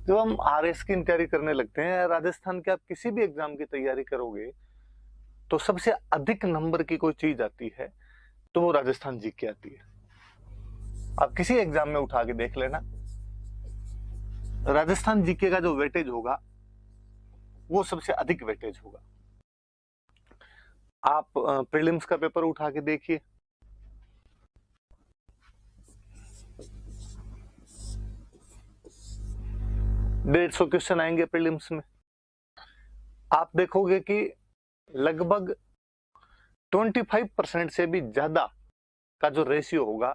जब हम आरएस की तैयारी करने लगते हैं, राजस्थान के आप किसी भी एग्जाम की तैयारी करोगे तो सबसे अधिक नंबर की कोई चीज आती है तो वो राजस्थान जीके आती है। आप किसी एग्जाम में उठा के देख लेना, राजस्थान जीके का जो वेटेज होगा वो सबसे अधिक वेटेज होगा। आप प्रीलिम्स का पेपर उठा के देखिए, डेढ़ 150 क्वेश्चन आएंगे प्रीलिम्स में। आप देखोगे कि लगभग 25% से भी ज्यादा का जो रेशियो होगा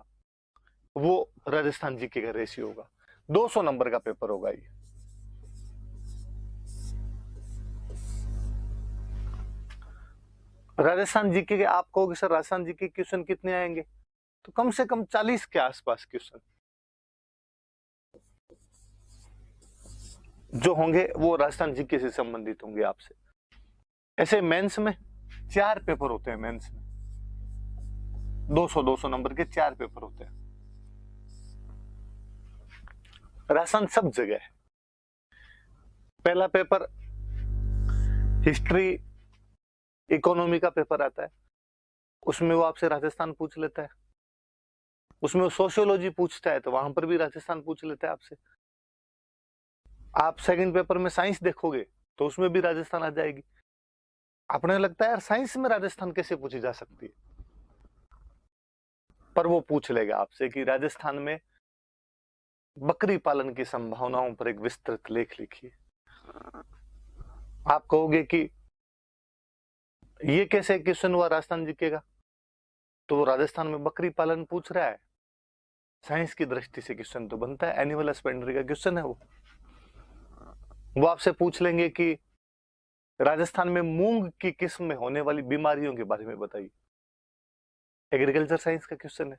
वो राजस्थान जीके का रेशियो होगा। 200 नंबर का पेपर होगा ये। राजस्थान जीके के आप कहोगे सर राजस्थान जीके क्वेश्चन कितने आएंगे, तो कम से कम 40 के आसपास क्वेश्चन जो होंगे वो राजस्थान जीके से संबंधित होंगे आपसे। ऐसे मेंस में 4 पेपर होते हैं, मेंस में 200 नंबर के 4 पेपर होते हैं। राजस्थान सब जगह है। पहला पेपर हिस्ट्री इकोनॉमी का पेपर आता है, उसमें वो आपसे राजस्थान पूछ लेता है। उसमें वो सोशियोलॉजी पूछता है तो वहां पर भी राजस्थान पूछ लेता है आपसे। आप सेकंड पेपर में साइंस देखोगे तो उसमें भी राजस्थान आ जाएगी। आपने लगता है यार साइंस में राजस्थान कैसे पूछी जा सकती है, पर वो पूछ लेगा आपसे कि राजस्थान में बकरी पालन की संभावनाओं पर एक विस्तृत लेख लिखिए। आप कहोगे कि ये कैसे क्वेश्चन हुआ राजस्थान जीके का, तो वो राजस्थान में बकरी पालन पूछ रहा है, साइंस की दृष्टि से क्वेश्चन तो बनता है, एनिमल हस्बेंड्री का क्वेश्चन है वो आपसे पूछ लेंगे कि राजस्थान में मूंग की किस्म में होने वाली बीमारियों के बारे में बताइए। एग्रीकल्चर साइंस का क्वेश्चन है,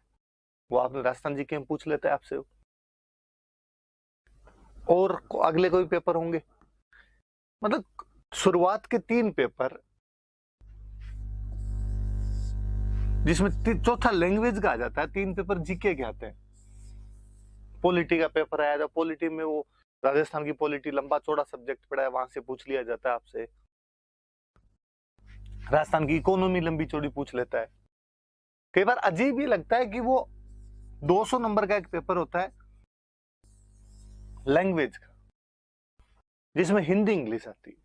वो आपने राजस्थान जीके में पूछ लेता है आपसे। और अगले कोई पेपर होंगे, मतलब शुरुआत के 3 पेपर जिसमें चौथा लैंग्वेज का आ जाता है, 3 पेपर जीके के आते हैं। पॉलिटी का पेपर आया था, पॉलिटी में वो राजस्थान की पॉलिटी लंबा चौड़ा सब्जेक्ट पड़ा है, वहां से पूछ लिया जाता है आपसे। राजस्थान की इकोनॉमी लंबी चौड़ी पूछ लेता है। कई बार अजीब ही लगता है कि वो 200 नंबर का एक पेपर होता है लैंग्वेज का, जिसमें हिंदी इंग्लिश आती है।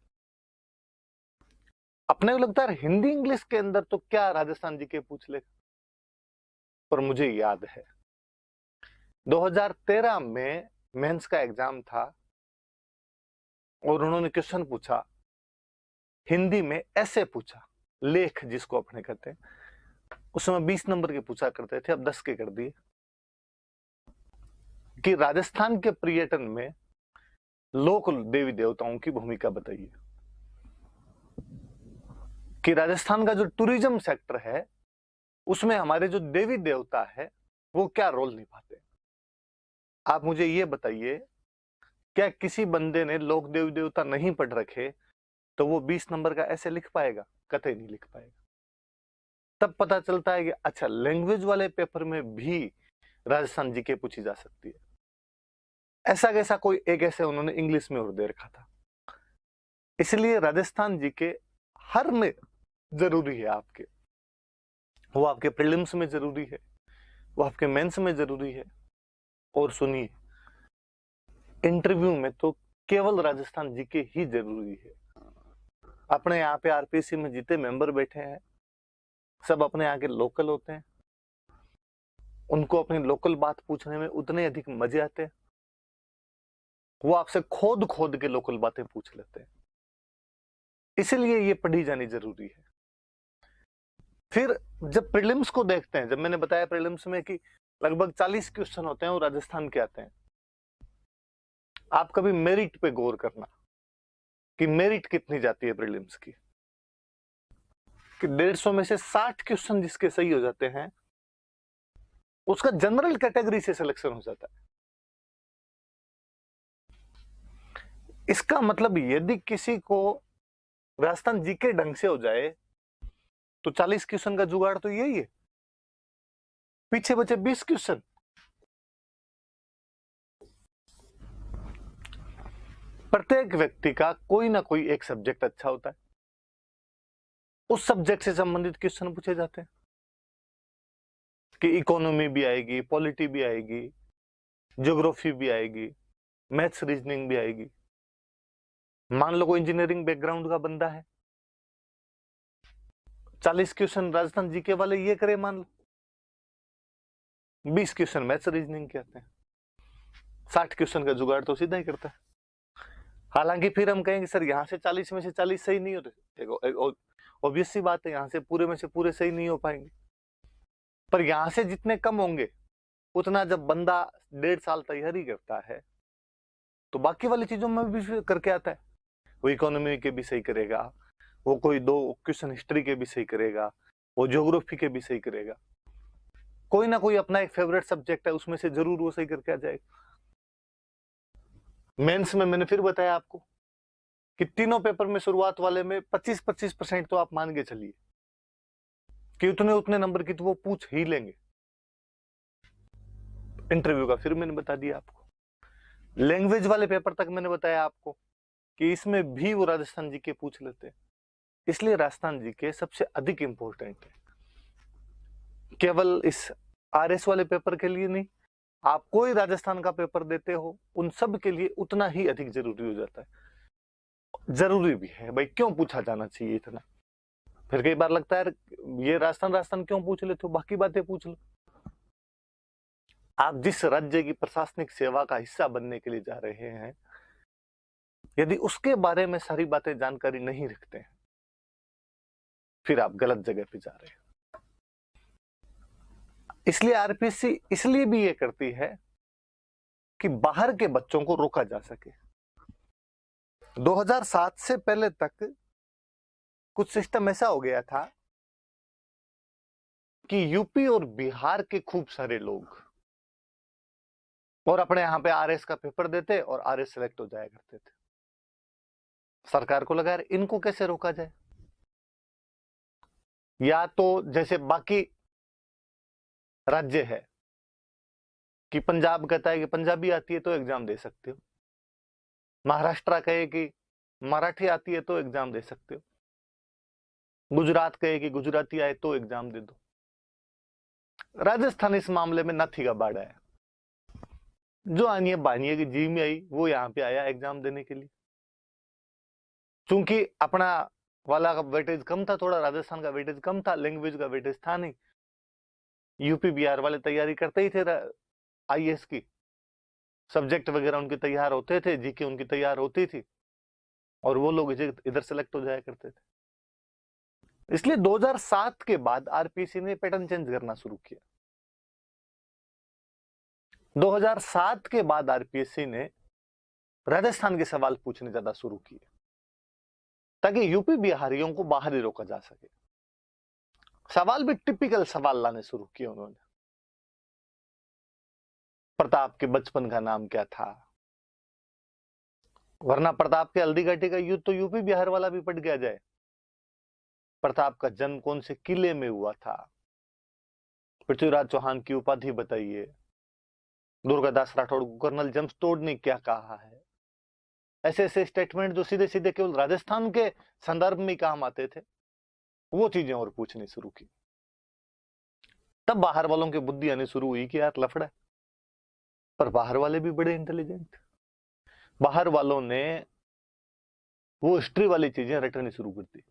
अपने को लगता है हिंदी इंग्लिश के अंदर तो क्या राजस्थान जीके पूछ लेगा, पर मुझे याद है 2013 में मेंस का एग्जाम था और उन्होंने क्वेश्चन पूछा हिंदी में, ऐसे पूछा लेख जिसको अपने कहते हैं, उस समय 20 नंबर के पूछा करते थे, अब 10 के कर दिए, कि राजस्थान के पर्यटन में लोक देवी देवताओं की भूमिका बताइए, कि राजस्थान का जो टूरिज्म सेक्टर है उसमें हमारे जो देवी देवता है वो क्या रोल निभाते हैं। आप मुझे ये बताइए, क्या किसी बंदे ने लोक देवी देवता नहीं पढ़ रखे तो वो 20 नंबर का ऐसे लिख पाएगा? कतई नहीं लिख पाएगा। तब पता चलता है कि अच्छा लैंग्वेज वाले पेपर में भी राजस्थान जीके पूछी जा सकती है। ऐसा कैसा कोई एक ऐसे उन्होंने इंग्लिश में और दे रखा था। इसलिए राजस्थान जीके हर में जरूरी है आपके, वो आपके प्रीलिम्स में जरूरी है, वो आपके मेंस में जरूरी है। और सुनिए, इंटरव्यू में तो केवल राजस्थान जीके ही जरूरी है। अपने यहाँ पे आरपीसी में जितने मेंबर बैठे हैं सब अपने यहाँ के लोकल होते हैं, उनको अपनी लोकल बात पूछने में उतने अधिक मजे आते हैं, वो आपसे खोद खोद के लोकल बातें पूछ लेते हैं। इसलिए ये पढ़ी जानी जरूरी है। फिर जब प्रीलिम्स को देखते हैं, जब मैंने बताया प्रीलिम्स में कि लगभग 40 क्वेश्चन होते हैं वो राजस्थान के आते हैं, आप कभी मेरिट पे गौर करना कि मेरिट कितनी जाती है प्रीलिम्स की, कि 150 में से 60 क्वेश्चन जिसके सही हो जाते हैं उसका जनरल कैटेगरी से सिलेक्शन हो जाता है। इसका मतलब यदि किसी को राजस्थान जीके ढंग से हो जाए तो 40 क्वेश्चन का जुगाड़ तो यही है, पीछे बचे 20 क्वेश्चन। प्रत्येक व्यक्ति का कोई ना कोई एक सब्जेक्ट अच्छा होता है, उस सब्जेक्ट से संबंधित क्वेश्चन पूछे जाते हैं कि इकोनॉमी भी आएगी, पॉलिटी भी आएगी, ज्योग्राफी भी आएगी, मैथ्स रीजनिंग भी आएगी। मान लो कोई इंजीनियरिंग बैकग्राउंड का बंदा है, 40 क्वेश्चन राजस्थान जीके वाले ये करे, मान लो 20 क्वेश्चन मैथ्स रीजनिंग के आते हैं, 60 क्वेश्चन का जुगाड़ तो सीधा ही करता है। हालांकि फिर हम कहेंगे सर यहाँ से 40 में से 40 सही नहीं होते, ऑब्वियस सी बात है, यहाँ से पूरे में से पूरे सही नहीं हो पाएंगे, पर यहाँ से जितने कम होंगे उतना जब बंदा 1.5 साल तैयारी करता है तो बाकी वाली चीजों में भी करके आता है। वो इकोनॉमी के भी सही करेगा, वो कोई 2 क्वेश्चन हिस्ट्री के भी सही करेगा, वो ज्योग्राफी के भी सही करेगा, कोई ना कोई अपना एक फेवरेट सब्जेक्ट है उसमें से जरूर वो सही करके आ जाएगा। मेंस में मैंने फिर बताया आपको कि तीनों पेपर में शुरुआत वाले में 25-25% तो आप मान के चलिए कि उतने नंबर की तो वो पूछ ही लेंगे। इंटरव्यू का फिर मैंने बता दिया आपको। लैंग्वेज वाले पेपर तक मैंने बताया आपको कि इसमें भी वो राजस्थान जीके पूछ लेते हैं, इसलिए राजस्थान जीके सबसे अधिक इंपॉर्टेंट है। केवल इस आरएस वाले पेपर के लिए नहीं, आप कोई राजस्थान का पेपर देते हो उन सब के लिए उतना ही अधिक जरूरी हो जाता है। जरूरी भी है भाई, क्यों पूछा जाना चाहिए इतना। फिर कई बार लगता है ये राजस्थान क्यों पूछ लेते हो, बाकी बातें पूछ लो। आप जिस राज्य की प्रशासनिक सेवा का हिस्सा बनने के लिए जा रहे हैं, यदि उसके बारे में सारी बातें जानकारी नहीं रखते हैं फिर आप गलत जगह पे जा रहे हैं। इसलिए आरपीएससी इसलिए भी ये करती है कि बाहर के बच्चों को रोका जा सके। 2007 से पहले तक कुछ सिस्टम ऐसा हो गया था कि यूपी और बिहार के खूब सारे लोग और अपने यहां पे आरएस का पेपर देते और आरएस सेलेक्ट हो जाया करते थे। सरकार को लगा यार इनको कैसे रोका जाए, या तो जैसे बाकी राज्य है कि पंजाब कहता है कि पंजाबी आती है तो एग्जाम दे सकते हो, महाराष्ट्र कहे कि मराठी आती है तो एग्जाम दे सकते हो, गुजरात कहे कि गुजराती आए तो एग्जाम दे दो। राजस्थान इस मामले में नथी का बाड़ा है, जो आनिए बानिए की जी में आई वो यहाँ पे आया एग्जाम देने के लिए। चूंकि अपना वाला का वेटेज कम था, थोड़ा राजस्थान का वेटेज कम था, लैंग्वेज का वेटेज था नहीं, यूपी बिहार वाले तैयारी करते ही थे आईएएस की, सब्जेक्ट वगैरह उनके तैयार होते थे, जीके उनकी तैयार होती थी और वो लोग इधर सेलेक्ट हो जाया करते थे। इसलिए 2007 के बाद आरपीसी ने पैटर्न चेंज करना शुरू किया। 2007 के बाद आरपीएससी ने राजस्थान के सवाल पूछने ज्यादा शुरू किए ताकि यूपी बिहारियों को बाहर ही रोका जा सके। सवाल भी टिपिकल सवाल लाने शुरू किए उन्होंने। प्रताप के बचपन का नाम क्या था, वरना प्रताप के हल्दी घाटी का युद्ध तो यूपी बिहार वाला भी पढ़ गया जाए। प्रताप का जन्म कौन से किले में हुआ था, पृथ्वीराज चौहान की उपाधि बताइए, दुर्गादास राठौड़ को कर्नल जेम्स टोड ने क्या कहा है। ऐसे ऐसे स्टेटमेंट जो सीधे सीधे केवल राजस्थान के संदर्भ में काम आते थे, वो चीजें और पूछनी शुरू की। तब बाहर वालों की बुद्धि आनी शुरू हुई कि यार लफड़ा है। पर बाहर वाले भी बड़े इंटेलिजेंट, बाहर वालों ने वो हिस्ट्री वाली चीजें रटनी शुरू कर दी।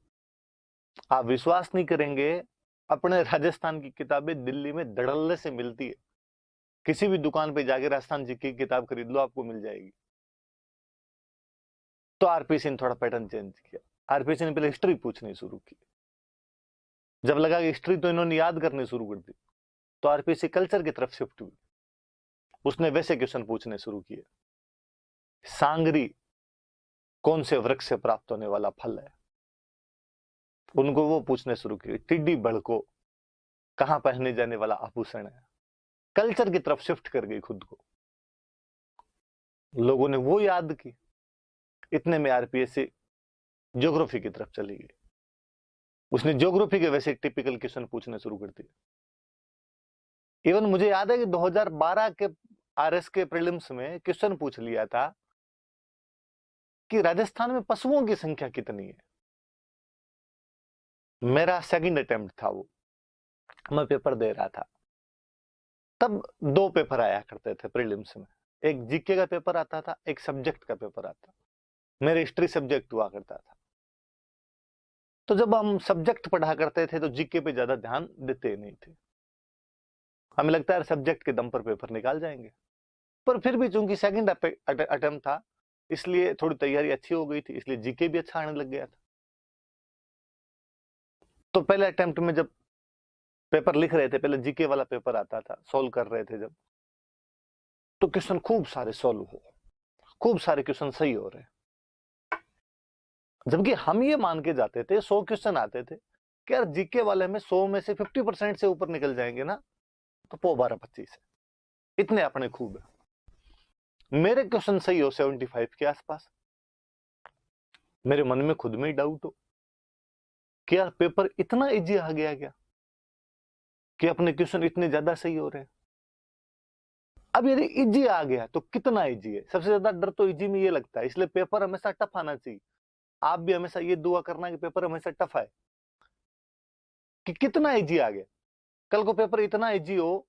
आप विश्वास नहीं करेंगे, अपने राजस्थान की किताबें दिल्ली में धड़ल्ले से मिलती है, किसी भी दुकान पे जाके राजस्थान जी की किताब खरीद लो आपको मिल जाएगी। तो आरपीसी ने थोड़ा पैटर्न चेंज किया। आरपीसी ने पहले हिस्ट्री पूछनी शुरू की, जब लगा कि हिस्ट्री तो इन्होंने याद करनी शुरू कर दी तो आरपीसी कल्चर की तरफ शिफ्ट हुई। उसने वैसे क्वेश्चन पूछने शुरू किए, सांगरी कौन से वृक्ष से प्राप्त होने वाला फल है, उनको वो पूछने शुरू किए। टिड्डी बड़को कहां पहने जाने वाला आभूषण है। कल्चर की तरफ शिफ्ट कर गई खुद को, लोगों ने वो याद की। इतने में आरपीएससी ज्योग्राफी की तरफ चली गई। उसने ज्योग्राफी के वैसे टिपिकल क्वेश्चन पूछने शुरू कर दिए। इवन मुझे याद है कि 2012 के आरएस के प्रीलिम्स में क्वेश्चन पूछ लिया था कि राजस्थान में पशुओं की संख्या कितनी है। मेरा सेकंड अटेम्प्ट था वो, मैं पेपर दे रहा था। तब 2 पेपर आया करते थे प्रीलिम्स में, एक जीके का पेपर आता था, एक सब्जेक्ट का पेपर आता। मेरे हिस्ट्री सब्जेक्ट हुआ करता था। तो जब हम सब्जेक्ट पढ़ा करते थे तो जीके पे ज्यादा ध्यान देते नहीं थे, हमें लगता है सब्जेक्ट के दम पर पेपर निकाल जाएंगे। पर फिर भी चूंकि सेकंड अटेम्प्ट था, इसलिए थोड़ी तैयारी अच्छी हो गई थी, इसलिए जीके भी अच्छा आने लग गया था। तो पहले अटेम्प्ट में जब पेपर लिख रहे थे, पहले जीके वाला पेपर आता था, सोल्व कर रहे थे जब, तो क्वेश्चन खूब सारे सोल्व हो, खूब सारे क्वेश्चन सही हो रहे, जबकि हम ये मान के जाते थे 100 क्वेश्चन आते थे कि यार जीके वाले में 100 में से 50% से ऊपर निकल जाएंगे ना, तो 12-25 है, इतने अपने खूब है। मेरे क्वेश्चन सही हो 75 के आसपास, मेरे मन में खुद में ही डाउट हो कि यार पेपर इतना इजी आ गया क्या, कि अपने क्वेश्चन इतने ज्यादा सही हो रहे हैं। अब यदि इजी आ गया तो कितना इजी है, सबसे ज्यादा डर तो इजी में ये लगता है, इसलिए पेपर हमेशा टफ आना चाहिए। आप भी हमेशा ये दुआ करना कि पेपर हमेशा टफ आए, कि कितना इजी आ गया। कल को पेपर इतना इजी हो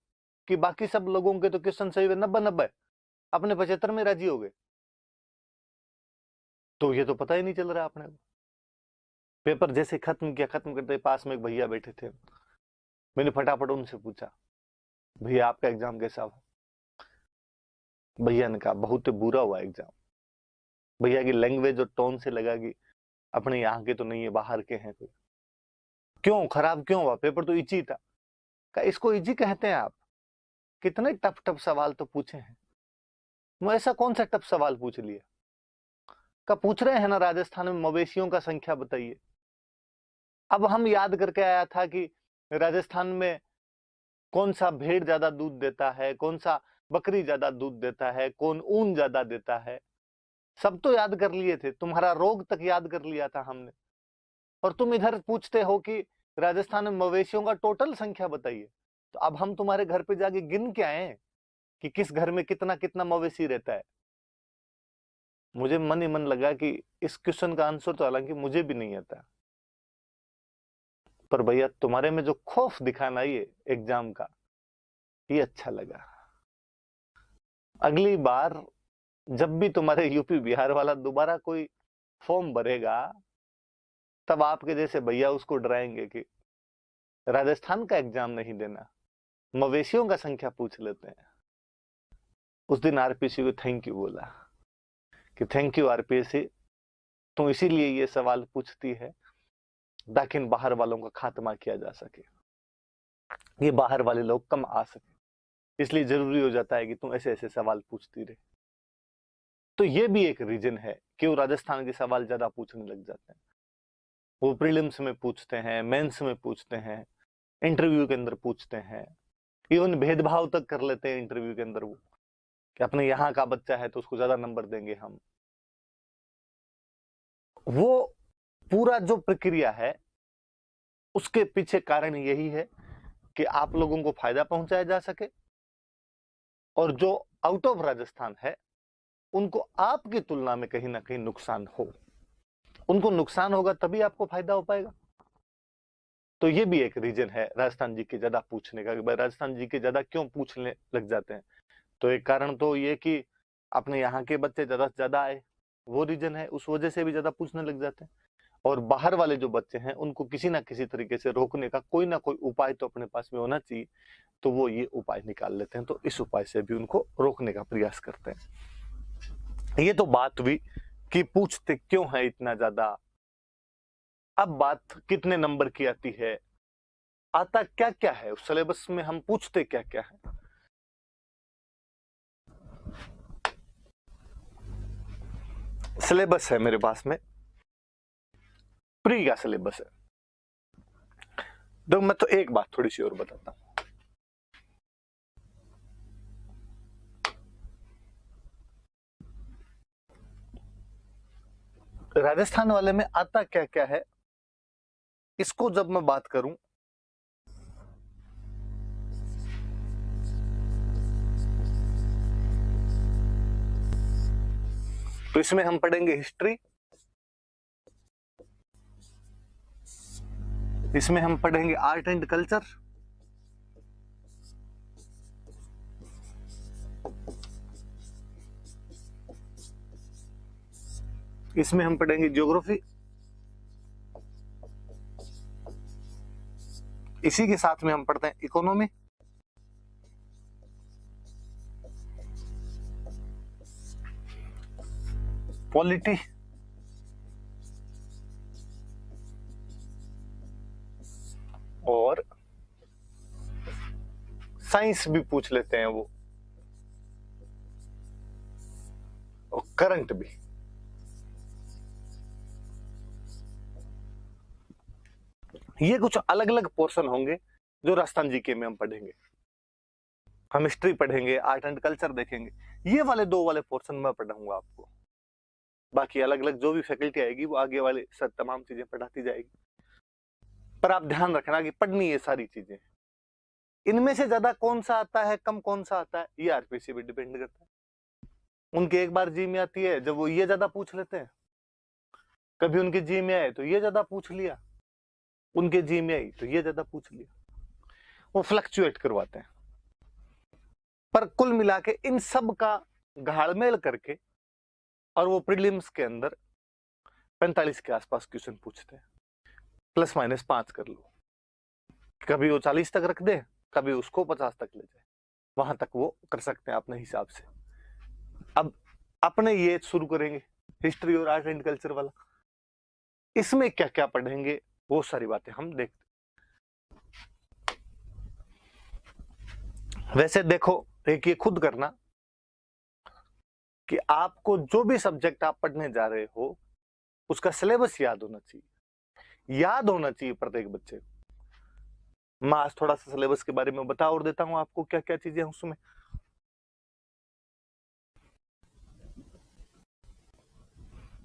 कि बाकी सब लोगों के तो क्वेश्चन सही हुए 90-90, अपने 75 में राजी हो गए, तो ये तो पता ही नहीं चल रहा अपने को। पेपर जैसे खत्म किया, खत्म करते पास में एक भैया बैठे थे, मैंने फटाफट उनसे पूछा, भैया आपका एग्जाम कैसा हुआ? भैया ने कहा बहुत बुरा हुआ एग्जाम। भैया की लैंग्वेज और टोन से लगा कि अपने यहाँ के तो नहीं है, बाहर के हैं कोई। क्यों खराब क्यों हुआ? पेपर तो इजी था। कहा इसको इजी कहते हैं आप? कितने टफ टफ सवाल तो पूछे हैं। मैं ऐसा कौन सा टफ सवाल पूछ लिया? का पूछ रहे हैं ना राजस्थान में मवेशियों का संख्या बताइए। अब हम याद करके आया था कि राजस्थान में कौन सा भेड़ ज्यादा दूध देता है, कौन सा बकरी ज्यादा दूध देता है, कौन ऊन ज्यादा देता है, सब तो याद कर लिए थे, तुम्हारा रोग तक याद कर लिया था हमने। और तुम इधर पूछते हो कि राजस्थान में मवेशियों का टोटल संख्या बताइए। तो अब हम तुम्हारे घर पे जाके गिन के आए कि किस घर में कितना कितना मवेशी रहता है। मुझे मन ही मन लगा कि इस क्वेश्चन का आंसर तो हालांकि मुझे भी नहीं आता, पर भैया तुम्हारे में जो खौफ दिखाना ये एग्जाम का, ये अच्छा लगा। अगली बार जब भी तुम्हारे यूपी बिहार वाला दोबारा कोई फॉर्म भरेगा, तब आपके जैसे भैया उसको डराएंगे कि राजस्थान का एग्जाम नहीं देना, मवेशियों का संख्या पूछ लेते हैं। उस दिन आरपीसी को थैंक यू बोला कि थैंक यू आरपीसी, तुम इसीलिए ये सवाल पूछती है ताकि इन बाहर वालों का खात्मा किया जा सके, ये बाहर वाले लोग कम आ सके, इसलिए जरूरी हो जाता है कि तुम ऐसे ऐसे सवाल पूछती रहे। तो ये भी एक रीजन है कि वो राजस्थान के सवाल ज्यादा पूछने लग जाते हैं। वो प्रीलिम्स में पूछते हैं, मेंस में पूछते हैं, इंटरव्यू के अंदर पूछते हैं, इवन भेदभाव तक कर लेते हैं इंटरव्यू के अंदर वो, कि अपने यहाँ का बच्चा है तो उसको ज्यादा नंबर देंगे हम। वो पूरा जो प्रक्रिया है उसके पीछे कारण यही है कि आप लोगों को फायदा पहुंचाया जा सके, और जो आउट ऑफ राजस्थान है उनको आपकी तुलना में कहीं ना कहीं नुकसान हो। उनको नुकसान होगा तभी आपको फायदा हो पाएगा। तो ये भी एक रीजन है राजस्थान जी के ज्यादा पूछने का, कि भाई राजस्थान जी के ज्यादा क्यों पूछने लग जाते हैं। तो एक कारण तो ये कि अपने यहाँ के बच्चे ज्यादा से ज्यादा आए, वो रीजन है, उस वजह से भी ज्यादा पूछने लग जाते हैं। और बाहर वाले जो बच्चे हैं उनको किसी ना किसी तरीके से रोकने का कोई ना कोई उपाय तो अपने पास में होना चाहिए, तो वो ये उपाय निकाल लेते हैं, तो इस उपाय से भी उनको रोकने का प्रयास करते हैं। ये तो बात हुई कि पूछते क्यों है इतना ज्यादा। अब बात कितने नंबर की आती है, आता क्या क्या है उस सिलेबस में, हम पूछते क्या क्या है। सिलेबस है मेरे पास में, प्री का सिलेबस है। तो मैं तो एक बात थोड़ी सी और बताता हूं। राजस्थान वाले में आता क्या क्या है, इसको जब मैं बात करूं, तो इसमें हम पढ़ेंगे हिस्ट्री, इसमें हम पढ़ेंगे आर्ट एंड कल्चर, इसमें हम पढ़ेंगे ज्योग्राफी, इसी के साथ में हम पढ़ते हैं इकोनॉमी, पॉलिटी, और साइंस भी पूछ लेते हैं वो, और करंट भी। ये कुछ अलग अलग पोर्शन होंगे जो राजस्थान जीके में हम पढ़ेंगे। हम हिस्ट्री पढ़ेंगे, आर्ट एंड कल्चर देखेंगे, ये वाले दो वाले पोर्शन में पढ़ाऊंगा आपको। बाकी अलग अलग जो भी फैकल्टी आएगी वो आगे वाले सर तमाम चीजें पढ़ाती जाएगी। पर आप ध्यान रखना कि पढ़नी ये सारी चीजें, इनमें से ज्यादा कौन सा आता है, कम कौन सा आता है, ये आरपीसी पे डिपेंड करता है। उनके एक बार जी में आती है जब वो ये ज्यादा पूछ लेते हैं, कभी उनके जी में आए तो ये ज्यादा पूछ लिया, उनके जी में आई तो ये ज्यादा पूछ लिया, वो फ्लक्चुएट करवाते हैं। पर कुल मिला के इन सब का घाड़मेल करके और वो प्रीलिम्स के अंदर 45 के आसपास क्वेश्चन पूछते हैं, प्लस माइनस 5 कर लो। कभी वो 40 तक रख दे, कभी उसको 50 तक ले जाए, वहां तक वो कर सकते हैं अपने हिसाब से। अब अपने ये शुरू करेंगे हिस्ट्री और आर्ट एंड कल्चर वाला। इसमें क्या क्या पढ़ेंगे वो सारी बातें हम देखते। वैसे देखो, एक ये खुद करना कि आपको जो भी सब्जेक्ट आप पढ़ने जा रहे हो उसका सिलेबस याद होना चाहिए, याद होना चाहिए प्रत्येक बच्चे को। मैं आज थोड़ा सा सिलेबस के बारे में बता और देता हूं आपको क्या क्या चीजें उसमें।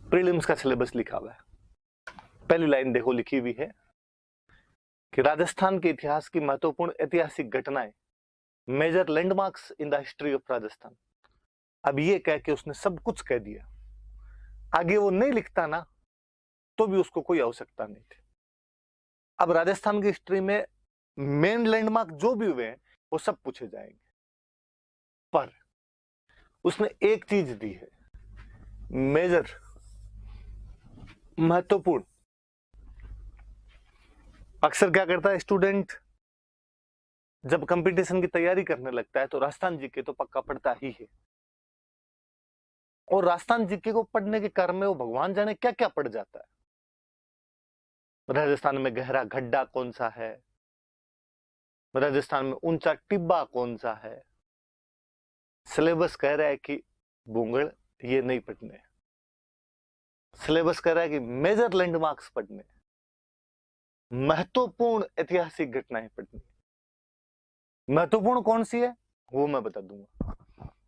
प्रीलिम्स का सिलेबस लिखा हुआ है, पहली लाइन देखो लिखी हुई है कि राजस्थान के इतिहास की महत्वपूर्ण ऐतिहासिक घटनाएं, major landmarks in the history of Rajasthan. अब ये कह के उसने सब कुछ कह दिया, आगे वो नहीं लिखता ना तो भी उसको कोई आवश्यकता नहीं थी। अब राजस्थान की हिस्ट्री में मेन लैंडमार्क जो भी हुए हैं वो सब पूछे जाएंगे, पर उसने एक चीज दी है मेजर, महत्वपूर्ण। अक्सर क्या करता है स्टूडेंट, जब कंपटीशन की तैयारी करने लगता है तो राजस्थान जीके तो पक्का पढ़ता ही है, और राजस्थान जीके को पढ़ने के क्रम में वो भगवान जाने क्या क्या पढ़ जाता है। राजस्थान में गहरा गड्ढा कौन सा है, राजस्थान में ऊंचा टिब्बा कौन सा है। सिलेबस कह रहा है कि बुंगड़ ये नहीं पढ़ने, सिलेबस कह रहा है कि मेजर लैंडमार्क्स पढ़ने, महत्वपूर्ण ऐतिहासिक घटनाएं पढ़नी। महत्वपूर्ण कौन सी है वो मैं बता दूंगा,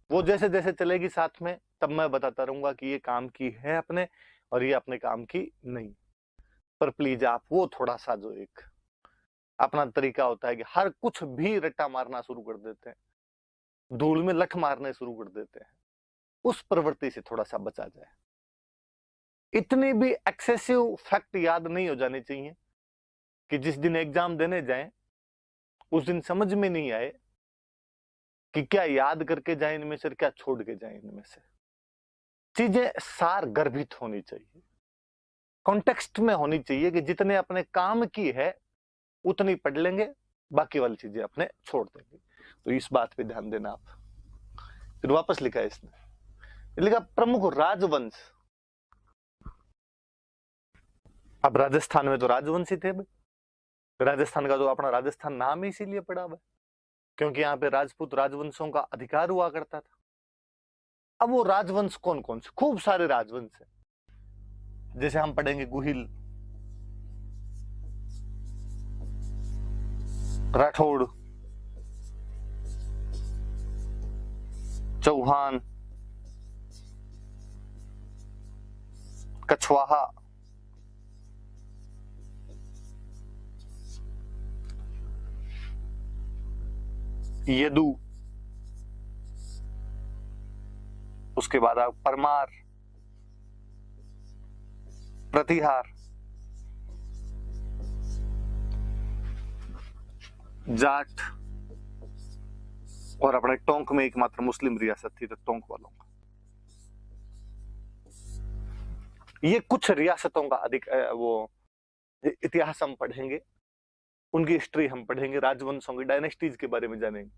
वो जैसे जैसे चलेगी साथ में तब मैं बताता रहूंगा कि ये काम की है अपने और ये अपने काम की नहीं। पर प्लीज आप वो थोड़ा सा जो एक अपना तरीका होता है कि हर कुछ भी रट्टा मारना शुरू कर देते हैं, धूल में लठ मारने शुरू कर देते हैं, उस प्रवृत्ति से थोड़ा सा बचा जाए। इतनी भी एक्सेसिव फैक्ट याद नहीं हो जाने चाहिए कि जिस दिन एग्जाम देने जाएं उस दिन समझ में नहीं आए कि क्या याद करके जाए इनमें से, क्या छोड़ के जाए इनमें से। चीजें सार गर्भित होनी चाहिए, कॉन्टेक्स्ट में होनी चाहिए कि जितने अपने काम की है उतनी पढ़ लेंगे, बाकी वाली चीजें अपने छोड़ देंगे। तो इस बात पे ध्यान देना आप। फिर वापस लिखा है इसने, लिखा प्रमुख राजवंश। अब राजस्थान में तो राजवंश ही थे भाई, राजस्थान का तो अपना राजस्थान नाम ही इसीलिए पड़ा हुआ है क्योंकि यहाँ पे राजपूत राजवंशों का अधिकार हुआ करता था। अब वो राजवंश कौन कौन से, खूब सारे राजवंश है, जैसे हम पढ़ेंगे गुहिल, राठौड़, चौहान, कछवाहा, यदु, उसके बाद आप परमार, प्रतिहार, जाट और अपने टोंक में एकमात्र मुस्लिम रियासत थी तो टोंक वालों का। ये कुछ रियासतों का अधिक वो इतिहास हम पढ़ेंगे, उनकी हिस्ट्री हम पढ़ेंगे, राजवंशों की डायनेस्टीज के बारे में जानेंगे।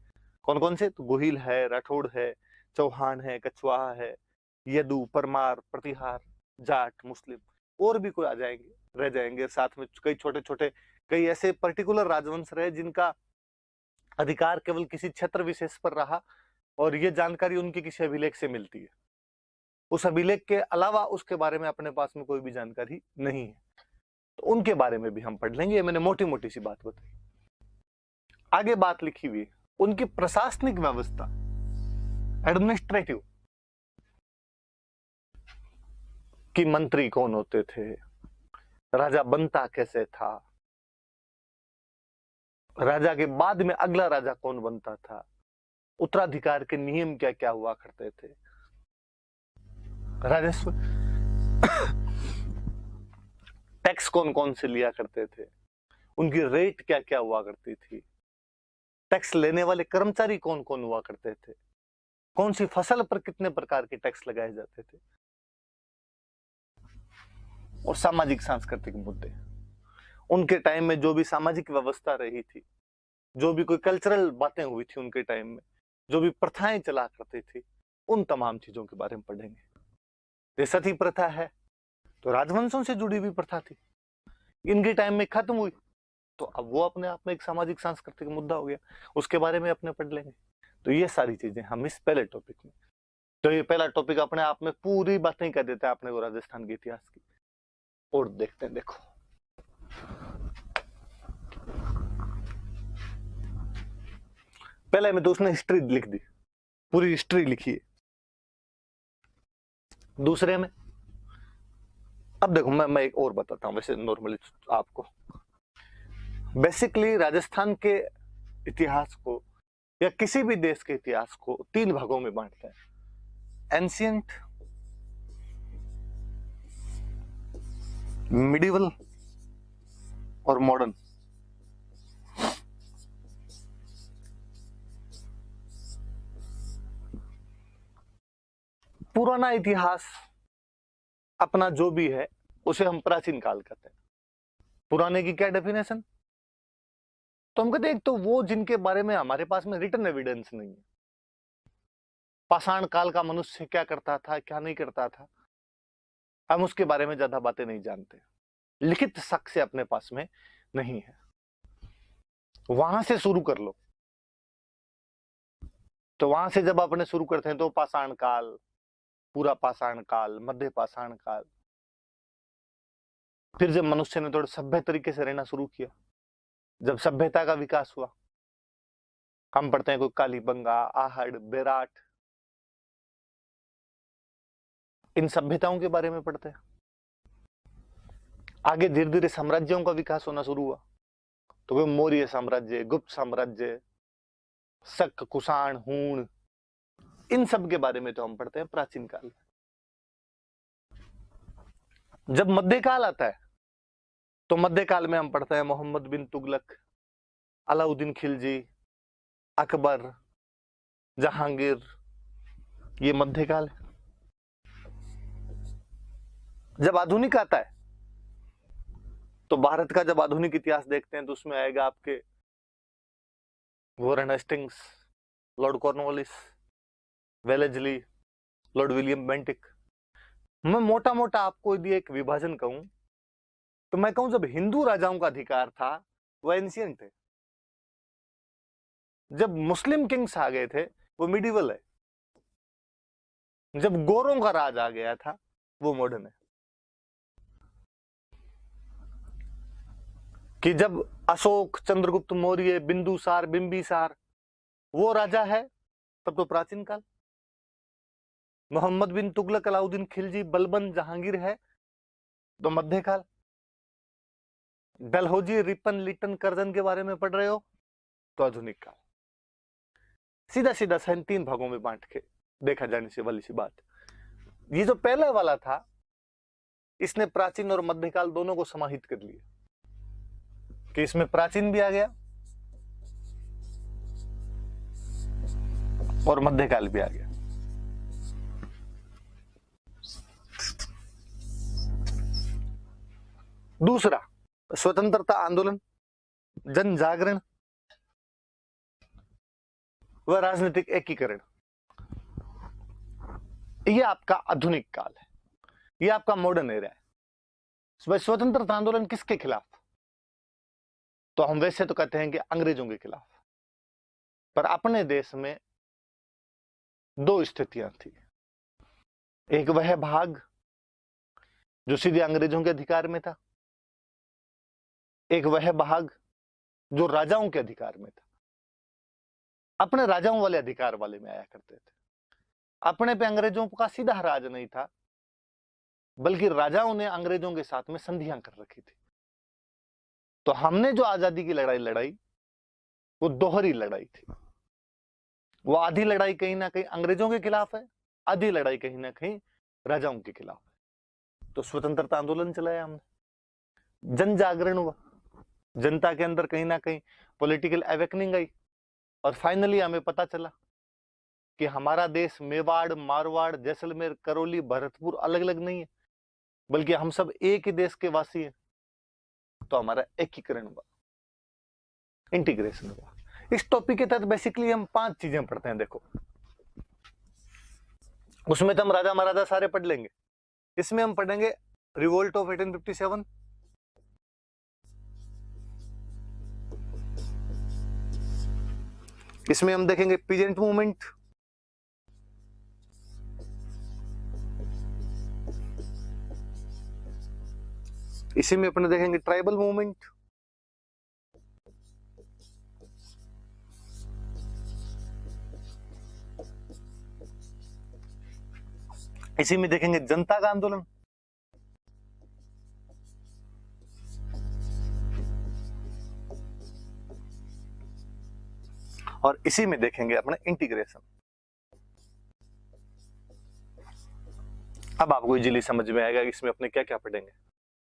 कौन कौन से? तो गोहिल है, राठौड़ है, चौहान है, कछवाहा है, यदु, परमार, प्रतिहार, जाट, मुस्लिम, और भी कोई आ जाएंगे, रह जाएंगे। साथ में कई छोटे छोटे कई ऐसे पर्टिकुलर राजवंश रहे जिनका अधिकार केवल किसी क्षेत्र विशेष पर रहा, और ये जानकारी उनके किसी अभिलेख से मिलती है। उस अभिलेख के अलावा उसके बारे में अपने पास में कोई भी जानकारी नहीं है, तो उनके बारे में भी हम पढ़ लेंगे। ये मैंने मोटी मोटी सी बात बताई। आगे बात लिखी हुई है उनकी प्रशासनिक व्यवस्था, एडमिनिस्ट्रेटिव, कि मंत्री कौन होते थे, राजा बनता कैसे था, राजा के बाद में अगला राजा कौन बनता था, उत्तराधिकार के नियम क्या क्या हुआ करते थे, राजस्व टैक्स कौन कौन से लिया करते थे, उनकी रेट क्या क्या हुआ करती थी, टैक्स लेने वाले कर्मचारी कौन कौन हुआ करते थे, कौन सी फसल पर कितने प्रकार के टैक्स लगाए जाते थे, और सामाजिक सांस्कृतिक मुद्दे, उनके टाइम में जो भी सामाजिक व्यवस्था रही थी, जो भी कोई कल्चरल बातें हुई थी उनके टाइम में, जो भी प्रथाएं चला करती थी, उन तमाम चीजों के बारे में पढ़ेंगे। सती प्रथा है तो राजवंशों से जुड़ी हुई प्रथा थी, इनके टाइम में खत्म हुई, तो अब वो अपने आप में एक सामाजिक सांस्कृतिक मुद्दा हो गया, उसके बारे में अपने पढ़ लेंगे। तो ये सारी चीजें हम इस पहले टॉपिक में, तो ये पहला टॉपिक अपने आप में पूरी बातें कर देता है अपने को राजस्थान के इतिहास की। और देखते हैं, देखो पहले में तो उसने हिस्ट्री लिख दी, पूरी हिस्ट्री लिखी है। दूसरे में अब देखो मैं एक और बताता हूं, वैसे नॉर्मली आपको बेसिकली राजस्थान के इतिहास को या किसी भी देश के इतिहास को 3 भागों में बांटते हैं: एंशियंट, मिडिवल और मॉडर्न। पुराना इतिहास अपना जो भी है उसे हम प्राचीन काल कहते हैं। पुराने की क्या डेफिनेशन? तो हम कहते हैं एक तो वो जिनके बारे में हमारे पास में रिटन एविडेंस नहीं है, पाषाण काल का मनुष्य क्या करता था क्या नहीं करता था, हम उसके बारे में ज्यादा बातें नहीं जानते, लिखित साक्ष्य अपने पास में नहीं है। वहां से शुरू कर लो, तो वहां से जब अपने शुरू करते हैं तो पाषाण काल, पूरा पाषाण काल, मध्य पाषाण काल, फिर जब मनुष्य ने थोड़ा सभ्य तरीके से रहना शुरू किया, जब सभ्यता का विकास हुआ, हम पढ़ते हैं कोई कालीबंगा, आहड़, बेराट, इन सभ्यताओं के बारे में पढ़ते हैं। आगे धीरे धीरे साम्राज्यों का विकास होना शुरू हुआ, तो कोई मौर्य साम्राज्य, गुप्त साम्राज्य, शक, कुषाण, हूण, इन सब के बारे में तो हम पढ़ते हैं प्राचीन काल में। जब मध्यकाल आता है तो मध्यकाल में हम पढ़ते हैं मोहम्मद बिन तुगलक, अलाउद्दीन खिलजी, अकबर, जहांगीर, ये मध्यकाल है। जब आधुनिक आता है तो भारत का जब आधुनिक इतिहास देखते हैं तो उसमें आएगा आपके Warren Hastings, Lord Cornwallis, Wellesley, Lord William Bentinck. मैं मोटा मोटा आपको यदि एक विभाजन कहूं तो मैं कहूं जब हिंदू राजाओं का अधिकार था वह एंशिएंट है, जब मुस्लिम किंग्स आ गए थे वो मिडिवल है, जब गोरों का राज आ गया था वो मॉडर्न है। कि जब अशोक, चंद्रगुप्त मौर्य, बिंदुसार, बिंबिसार वो राजा है तब तो प्राचीन काल। मोहम्मद बिन तुगलक, अलाउद्दीन खिलजी, बलबन, जहांगीर है तो मध्यकाल। डलहौजी, रिपन, लिटन, कर्जन के बारे में पढ़ रहे हो तो आधुनिक काल। सीधा सीधा 3 भागों में बांट के देखा जाने से वाली सी बात। ये जो पहला वाला था इसने प्राचीन और मध्यकाल दोनों को समाहित कर लिया कि इसमें प्राचीन भी आ गया और मध्यकाल भी आ गया। दूसरा, स्वतंत्रता आंदोलन, जन जागरण व राजनीतिक एकीकरण। यह आपका आधुनिक काल है, यह आपका मॉडर्न एरा है। स्वतंत्रता आंदोलन किसके खिलाफ? तो हम वैसे तो कहते हैं कि अंग्रेजों के खिलाफ, पर अपने देश में दो स्थितियां थी। एक वह भाग जो सीधे अंग्रेजों के अधिकार में था, एक वह भाग जो राजाओं के अधिकार में था। अपने राजाओं वाले अधिकार वाले में आया करते थे। अपने पे अंग्रेजों का सीधा राज नहीं था, बल्कि राजाओं ने अंग्रेजों के साथ में संधियां कर रखी थी। तो हमने जो आजादी की लड़ाई लड़ाई वो दोहरी लड़ाई थी। वो आधी लड़ाई कहीं ना कहीं अंग्रेजों के खिलाफ है, आधी लड़ाई कहीं ना कहीं राजाओं के खिलाफ है। तो स्वतंत्रता आंदोलन चलाया हमने, जन जागरण हुआ, जनता के अंदर कहीं ना कहीं पॉलिटिकल अवेकनिंग आई, और फाइनली हमें पता चला कि हमारा देश मेवाड़, मारवाड़, जैसलमेर, करौली, भरतपुर अलग अलग नहीं है, बल्कि हम सब एक ही देश के वासी हैं। तो हमारा एकीकरण हुआ, इंटीग्रेशन हुआ। इस टॉपिक के तहत बेसिकली हम 5 चीजें पढ़ते हैं। देखो, उसमें तो हम राजा महाराजा सारे पढ़ लेंगे। इसमें हम पढ़ेंगे रिवोल्ट ऑफ 1857, इसमें हम देखेंगे पीजेंट मूवमेंट, इसी में अपने देखेंगे ट्राइबल मूवमेंट, इसी में देखेंगे जनता का आंदोलन, और इसी में देखेंगे अपने इंटीग्रेशन। अब आपको इजीली समझ में आएगा कि इसमें अपने क्या क्या पढ़ेंगे।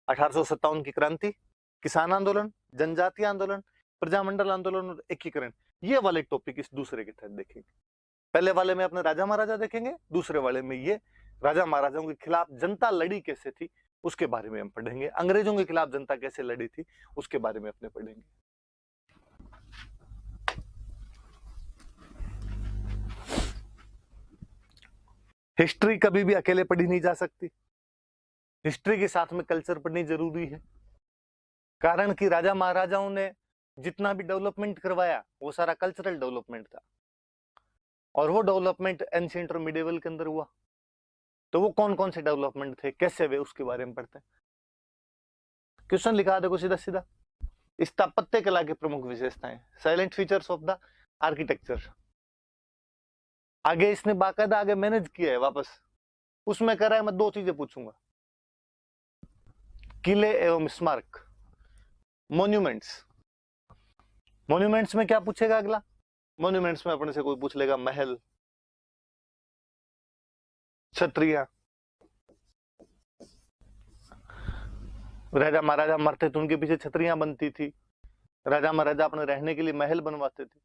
1857 की क्रांति, किसान आंदोलन, जनजातीय आंदोलन, प्रजामंडल आंदोलन और एकीकरण, ये वाले टॉपिक इस दूसरे के तहत देखेंगे। पहले वाले में अपने राजा महाराजा देखेंगे, दूसरे वाले में ये राजा महाराजाओं के खिलाफ जनता लड़ी कैसे थी उसके बारे में हम पढ़ेंगे। अंग्रेजों के खिलाफ जनता कैसे लड़ी थी उसके बारे में अपने पढ़ेंगे। हिस्ट्री कभी भी अकेले पढ़ी नहीं जा सकती, हिस्ट्री के साथ में कल्चर पढ़नी जरूरी है। कारण कि राजा महाराजाओं ने जितना भी डेवलपमेंट करवाया वो सारा कल्चरल डेवलपमेंट था, और वो डेवलपमेंट एंशिएंट और मिडिवल के अंदर हुआ। तो वो कौन कौन से डेवलपमेंट थे, कैसे वे, उसके बारे में पढ़ते हैं। क्वेश्चन लिखा देखो सीधा सीधा, स्थापत्य कला की प्रमुख विशेषताएं, salient features of the architecture. आगे इसने बाकायदा आगे मैनेज किया है वापस, उसमें कह रहा है मैं 2 चीजें पूछूंगा, किले एवं स्मारक, मॉन्यूमेंट्स। मॉन्यूमेंट्स में क्या पूछेगा अगला? मॉन्यूमेंट्स में अपने से कोई पूछ लेगा महल, छतरियां। राजा महाराजा मरते तो उनके पीछे छतरियां बनती थी। राजा महाराजा अपने रहने के लिए महल बनवाते थे।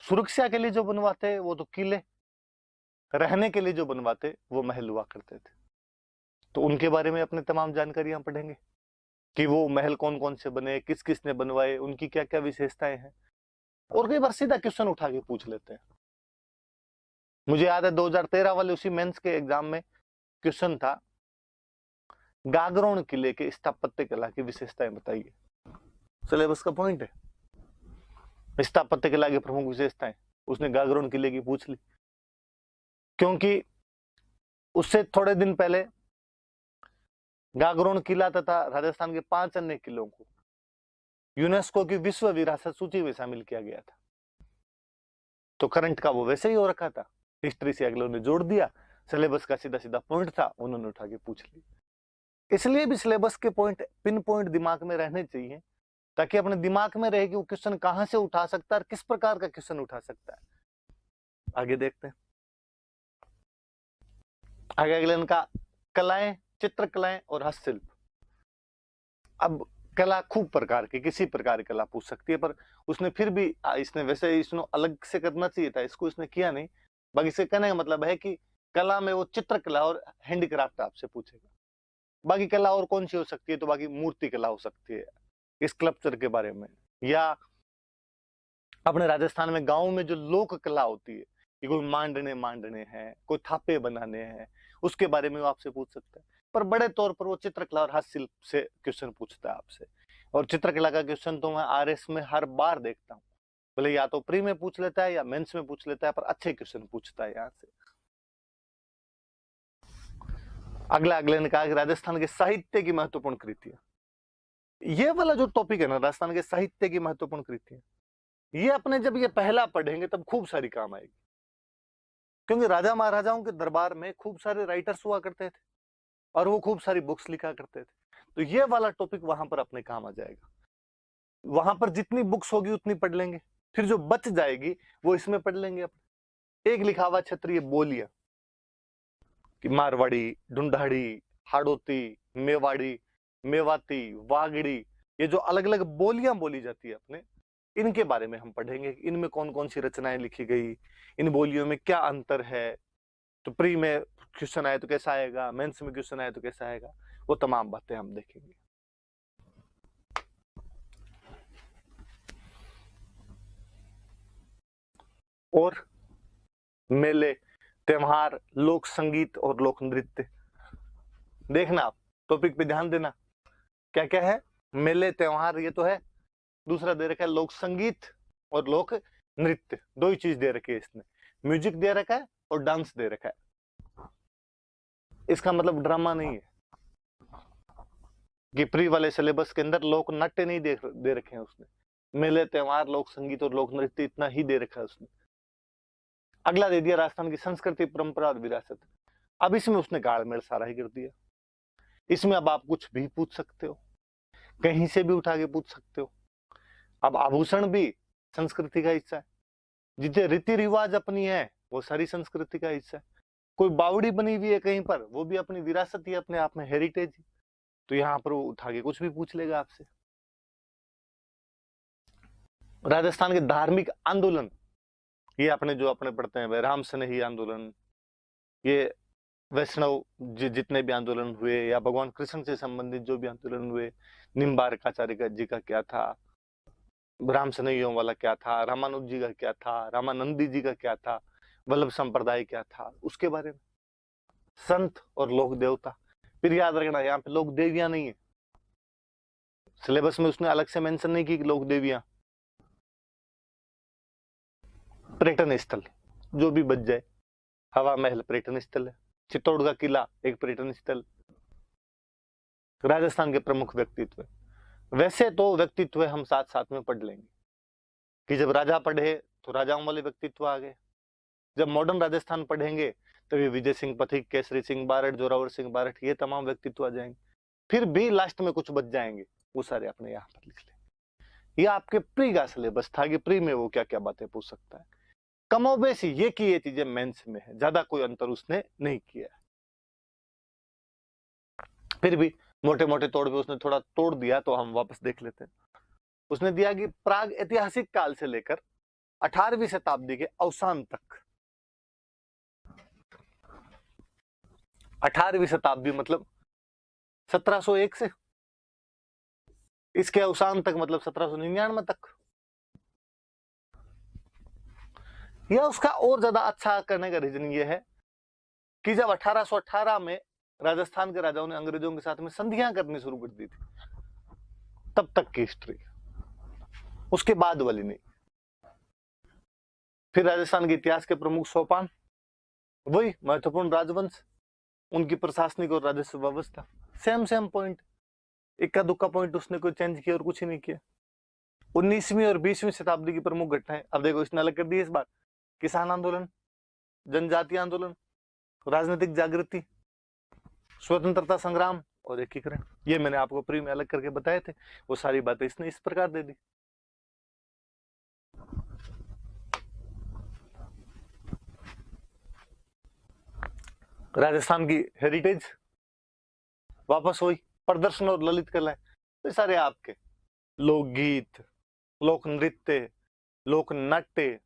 सुरक्षा के लिए जो बनवाते वो तो किले, रहने के लिए जो बनवाते वो महल हुआ करते थे। तो उनके बारे में अपने तमाम जानकारियां पढ़ेंगे कि वो महल कौन कौन से बने, किस किस ने बनवाए, उनकी क्या क्या विशेषताएं हैं। और कई बार सीधा क्वेश्चन उठा के पूछ लेते हैं। मुझे याद है 2013 वाले उसी मेंस के एग्जाम में क्वेश्चन था, गागरोन किले के स्थापत्य कला की विशेषताएं बताइए। सिलेबस का पॉइंट है, स्थापत्य कला की प्रमुख विशेषताएं। उसने गागरोन किले की पूछ ली, क्योंकि उससे थोड़े दिन पहले गागरोन किला तथा राजस्थान के 5 अन्य किलों को यूनेस्को की विश्व विरासत सूची में शामिल किया गया था। तो करंट का वो वैसे ही हो रखा था, हिस्ट्री से अगले ने जोड़ दिया, सिलेबस का सीधा सीधा पॉइंट था, उन्होंने उठा के पूछ लिया। इसलिए भी सिलेबस के पॉइंट पिन पॉइंट दिमाग में रहने चाहिए, ताकि अपने दिमाग में रहे कि वो क्वेश्चन कहां से उठा सकता है और किस प्रकार का क्वेश्चन उठा सकता है। आगे देखते हैं। आगे अगले इनका कलाएं चित्रकलाएं और हस्तशिल्प। अब कला खूब प्रकार की, किसी प्रकार की कला पूछ सकती है, पर उसने फिर भी इसने वैसे इसने अलग से करना चाहिए था, इसको इसने किया नहीं। बाकी इसके कहने का मतलब है कि कला में वो चित्रकला और हैंडीक्राफ्ट आपसे पूछेगा। बाकी कला और कौन सी हो सकती है, तो बाकी मूर्ति कला हो सकती है, स्कल्पचर के बारे में, या अपने राजस्थान में गांव में जो लोक कला होती है कि कोई मांडने हैं, कोई थापे बनाने हैं, उसके बारे में वो आपसे पूछ सकता है। पर बड़े तौर पर वो चित्रकला और हस्तशिल्प से क्वेश्चन पूछता है आपसे। और चित्रकला का क्वेश्चन तो मैं आरएस में हर बार देखता हूँ, भले या तो प्री में पूछ लेता है या मेंस में पूछ लेता है, पर अच्छे क्वेश्चन पूछता है यहाँ से। अगले ने कहा कि राजस्थान के साहित्य की महत्वपूर्ण कृतियां। ये वाला जो टॉपिक है ना, राजस्थान के साहित्य की महत्वपूर्ण कृतियां, ये अपने जब ये पहला पढ़ेंगे तब खूब सारी काम आएगी। क्योंकि राजा महाराजाओं के दरबार में खूब सारे राइटर्स हुआ करते थे और वो खूब सारी बुक्स लिखा करते थे, तो ये वाला टॉपिक वहां पर अपने काम आ जाएगा। वहां पर जितनी बुक्स होगी उतनी पढ़ लेंगे, फिर जो बच जाएगी वो इसमें पढ़ लेंगे अपने। एक लिखा हुआ क्षेत्रीय बोलियां कि मारवाड़ी, ढूंढाड़ी, हाड़ोती, मेवाड़ी, मेवाती, वागड़ी, ये जो अलग अलग बोलियां बोली जाती है अपने, इनके बारे में हम पढ़ेंगे। इनमें कौन कौन सी रचनाएं लिखी गई, इन बोलियों में क्या अंतर है, तो प्री में क्वेश्चन आए तो कैसा आएगा, मेंस में क्वेश्चन आए तो कैसा आएगा, वो तमाम बातें हम देखेंगे। और मेले, त्योहार, लोक संगीत और लोक नृत्य, देखना आप टॉपिक पे ध्यान देना क्या क्या है। मेले, त्योहार, ये तो है। दूसरा दे रखा है लोक संगीत और लोक नृत्य, दो ही चीज दे रखी है इसने। म्यूजिक दे रखा है और डांस दे रखा है। इसका मतलब ड्रामा नहीं है कि प्री वाले सिलेबस के अंदर लोक नाट्य नहीं दे रखे हैं उसने। मेले, त्योहार, लोक संगीत और लोक नृत्य, इतना ही दे रखा है उसने। अगला दे दिया राजस्थान की संस्कृति, परंपरा और विरासत। अब इसमें उसने गाड़मेड़ सारा ही कर दिया। इसमें अब आप कुछ भी पूछ सकते हो, कहीं से भी उठा के पूछ सकते हो। अब आभूषण भी संस्कृति का हिस्सा है, जितने रीति रिवाज अपनी है वो सारी संस्कृति का हिस्सा है। कोई बावड़ी बनी हुई है कहीं पर, वो भी अपनी विरासत ही, अपने आप में हेरिटेज। तो यहाँ पर वो उठा के कुछ भी पूछ लेगा आपसे। राजस्थान के धार्मिक आंदोलन, ये अपने जो अपने पढ़ते हैं राम स्नेही आंदोलन, ये वैष्णव जितने भी आंदोलन हुए, या भगवान कृष्ण से संबंधित जो भी आंदोलन हुए, निम्बारकाचार्य जी का क्या था, राम स्नेहियों वाला क्या था, रामानुज जी का क्या था, रामानंदी जी का क्या था, वल्लभ संप्रदाय क्या था, उसके बारे में। संत और लोक देवता, फिर याद रखना यहाँ पे लोक देवियां नहीं है, सिलेबस में उसने अलग से मेंशन नहीं की कि लोक देवियां। पर्यटन स्थल जो भी बच जाए, हवा महल पर्यटन स्थल है, चित्तौड़ का किला एक पर्यटन स्थल। राजस्थान के प्रमुख व्यक्तित्व, वैसे तो व्यक्तित्व हम साथ साथ में पढ़ लेंगे कि जब राजा पढ़े तो राजाओं वाले व्यक्तित्व आ गए, जब मॉडर्न राजस्थान पढ़ेंगे तो ये विजय सिंह पथिक, केसरी सिंह बारठ, जोरावर सिंह बारठ, ये तमाम व्यक्तित्व आ जाएंगे। फिर भी लास्ट में कुछ बच जाएंगे, वो सारे अपने यहाँ पर लिख लें। ये आपके प्री का सिलेबस था कि प्री में वो क्या क्या बातें पूछ सकता है। कमोबेश ये की ये चीजें मेंस में है, ज्यादा कोई अंतर उसने नहीं किया है। फिर भी मोटे मोटे तौर पे उसने थोड़ा तोड़ दिया, तो हम वापस देख लेते हैं। उसने दिया कि प्राग ऐतिहासिक काल से लेकर 18वीं शताब्दी के अवसान तक, 18वीं शताब्दी मतलब 1701 से इसके अवसान तक मतलब 1799 तक। यह उसका और ज्यादा अच्छा करने का रीजन ये है कि जब 1818 में राजस्थान के राजाओं ने अंग्रेजों के साथ में संधियां करनी शुरू कर दी थी, तब तक की हिस्ट्री, उसके बाद वाली नहीं। फिर राजस्थान के इतिहास के प्रमुख सोपान, वही महत्वपूर्ण राजवंश, उनकी प्रशासनिक और राजस्व व्यवस्था, सेम पॉइंट, इक्का दुक्का पॉइंट उसने कोई चेंज किया और कुछ ही नहीं किया। 19वीं और 20वीं शताब्दी की प्रमुख घटनाएं, अब देखो इसने अलग कर दी इस बार। किसान आंदोलन, जनजातीय आंदोलन, राजनीतिक जागृति, स्वतंत्रता संग्राम और एकीकरण, ये मैंने आपको प्री में अलग करके बताए थे। वो सारी बातें इसने इस प्रकार दे दी। राजस्थान की हेरिटेज, वापस वही प्रदर्शन और ललित कला, तो सारे आपके लोकगीत, लोक नृत्य, लोक नाट्य,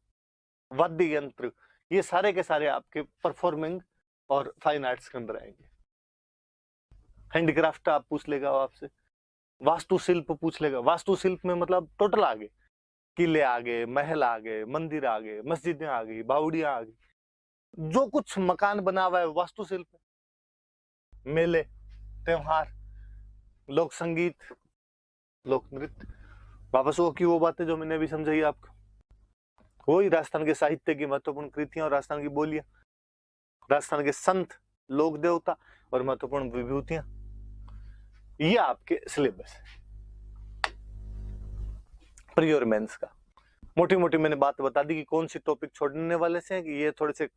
वाद्य यंत्र, ये सारे के सारे आपके परफॉर्मिंग और फाइन आर्ट्स के अंदर आएंगे। हैंडीक्राफ्ट आप पूछ लेगा आपसे, वास्तुशिल्प पूछ लेगा। वास्तुशिल्प में मतलब टोटल आ गए, किले आ गए, महल आ गए, मंदिर आ गए, मस्जिदें आ गई, बावड़ियां आ गई, जो कुछ मकान बना हुआ है वास्तुशिल्प। मेले, त्योहार, लोक संगीत, लोक नृत्य, वापस वो की वो बातें जो मैंने अभी समझाई आपको, वही राजस्थान के साहित्य की महत्वपूर्ण कृतियां और राजस्थान की बोलियां, राजस्थान के संत, लोक देवता और महत्वपूर्ण विभूतियां, ये आपके सिलेबस है प्री और मेंस का। मोटी मोटी मैंने बात बता दी कि कौन सी टॉपिक छोड़ने वाले से, कि ये थोड़े से